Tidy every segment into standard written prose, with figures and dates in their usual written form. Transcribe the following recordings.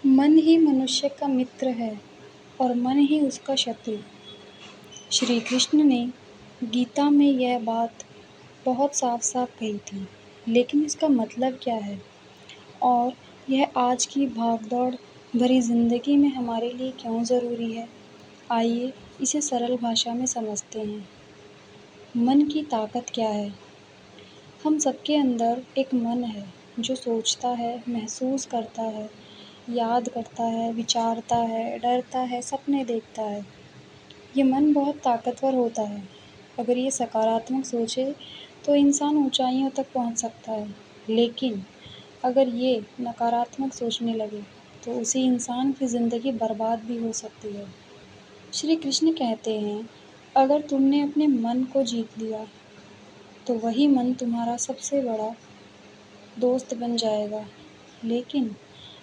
मन ही मनुष्य का मित्र है और मन ही उसका शत्रु। श्री कृष्ण ने गीता में यह बात बहुत साफ-साफ कही थी, लेकिन इसका मतलब क्या है? और यह आज की भागदौड़ भरी ज़िंदगी में हमारे लिए क्यों ज़रूरी है? आइए इसे सरल भाषा में समझते हैं। मन की ताकत क्या है? हम सबके अंदर एक मन है जो सोचता है, महसूस करता है, याद करता है, विचारता है, डरता है, सपने देखता है। ये मन बहुत ताकतवर होता है। अगर ये सकारात्मक सोचे तो इंसान ऊंचाइयों तक पहुंच सकता है, लेकिन अगर ये नकारात्मक सोचने लगे तो उसी इंसान की ज़िंदगी बर्बाद भी हो सकती है। श्री कृष्ण कहते हैं, अगर तुमने अपने मन को जीत लिया तो वही मन तुम्हारा सबसे बड़ा दोस्त बन जाएगा, लेकिन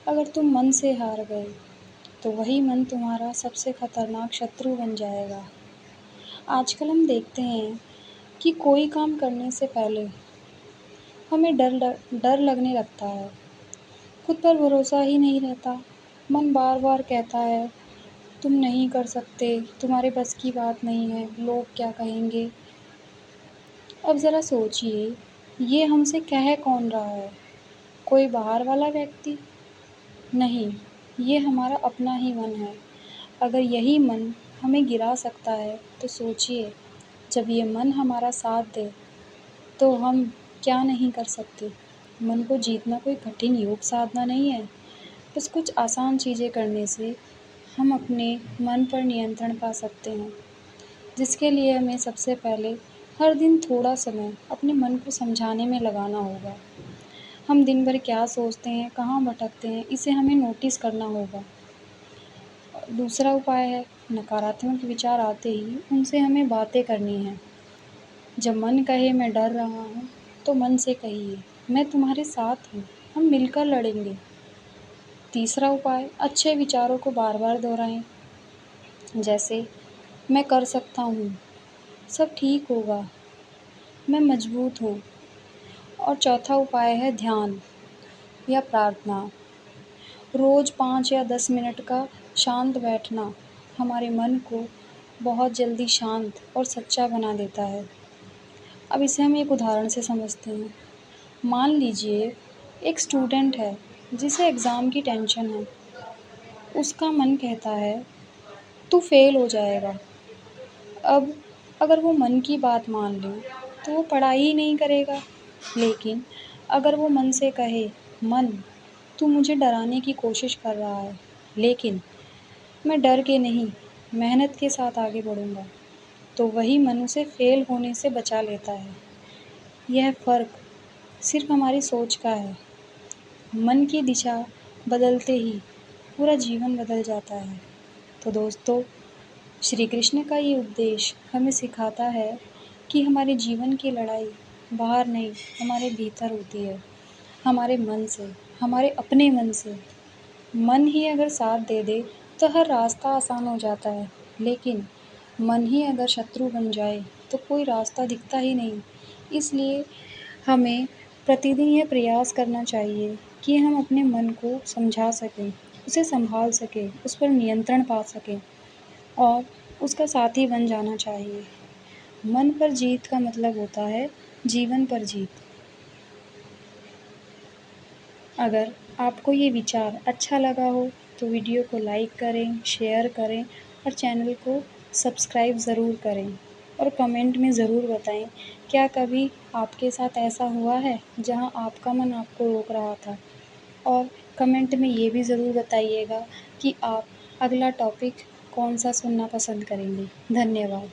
अगर तुम मन से हार गए तो वही मन तुम्हारा सबसे खतरनाक शत्रु बन जाएगा। आजकल हम देखते हैं कि कोई काम करने से पहले हमें डर लगने लगता है, खुद पर भरोसा ही नहीं रहता। मन बार-बार कहता है, तुम नहीं कर सकते, तुम्हारे बस की बात नहीं है, लोग क्या कहेंगे? अब ज़रा सोचिए, ये हमसे कह कौन रहा है? कोई बाहर वाला व्यक्ति? नहीं, ये हमारा अपना ही मन है। अगर यही मन हमें गिरा सकता है, तो सोचिए, जब ये मन हमारा साथ दे, तो हम क्या नहीं कर सकते। मन को जीतना कोई कठिन योग साधना नहीं है, बस कुछ आसान चीज़ें करने से हम अपने मन पर नियंत्रण पा सकते हैं, जिसके लिए हमें सबसे पहले हर दिन थोड़ा समय अपने मन को समझाने में लगाना होगा। हम दिन भर क्या सोचते हैं, कहाँ भटकते हैं, इसे हमें नोटिस करना होगा। दूसरा उपाय है, नकारात्मक विचार आते ही उनसे हमें बातें करनी हैं। जब मन कहे मैं डर रहा हूँ, तो मन से कहिए मैं तुम्हारे साथ हूँ, हम मिलकर लड़ेंगे। तीसरा उपाय, अच्छे विचारों को बार-बार दोहराएं, जैसे मैं कर सकता हूँ, सब ठीक होगा, मैं मजबूत हूँ। और चौथा उपाय है ध्यान या प्रार्थना। रोज़ 5 या 10 मिनट का शांत बैठना हमारे मन को बहुत जल्दी शांत और सच्चा बना देता है। अब इसे हम एक उदाहरण से समझते हैं। मान लीजिए एक स्टूडेंट है जिसे एग्ज़ाम की टेंशन है। उसका मन कहता है तू फेल हो जाएगा। अब अगर वो मन की बात मान ले तो वो पढ़ाई ही नहीं करेगा। लेकिन अगर वो मन से कहे मन तू मुझे डराने की कोशिश कर रहा है, लेकिन मैं डर के नहीं, मेहनत के साथ आगे बढ़ूँगा, तो वही मन उसे फेल होने से बचा लेता है। यह फ़र्क सिर्फ़ हमारी सोच का है। मन की दिशा बदलते ही पूरा जीवन बदल जाता है। तो दोस्तों, श्री कृष्ण का ये उपदेश हमें सिखाता है कि हमारे जीवन की लड़ाई बाहर नहीं, हमारे भीतर होती है, हमारे मन से, हमारे अपने मन से। मन ही अगर साथ दे दे तो हर रास्ता आसान हो जाता है, लेकिन मन ही अगर शत्रु बन जाए तो कोई रास्ता दिखता ही नहीं। इसलिए हमें प्रतिदिन यह प्रयास करना चाहिए कि हम अपने मन को समझा सकें, उसे सँभाल सकें, उस पर नियंत्रण पा सकें और उसका साथी बन जाना चाहिए। मन पर जीत का मतलब होता है जीवन पर जीत। अगर आपको ये विचार अच्छा लगा हो तो वीडियो को लाइक करें, शेयर करें और चैनल को सब्सक्राइब ज़रूर करें और कमेंट में ज़रूर बताएं, क्या कभी आपके साथ ऐसा हुआ है जहां आपका मन आपको रोक रहा था? और कमेंट में ये भी ज़रूर बताइएगा कि आप अगला टॉपिक कौन-सा सुनना पसंद करेंगे। धन्यवाद।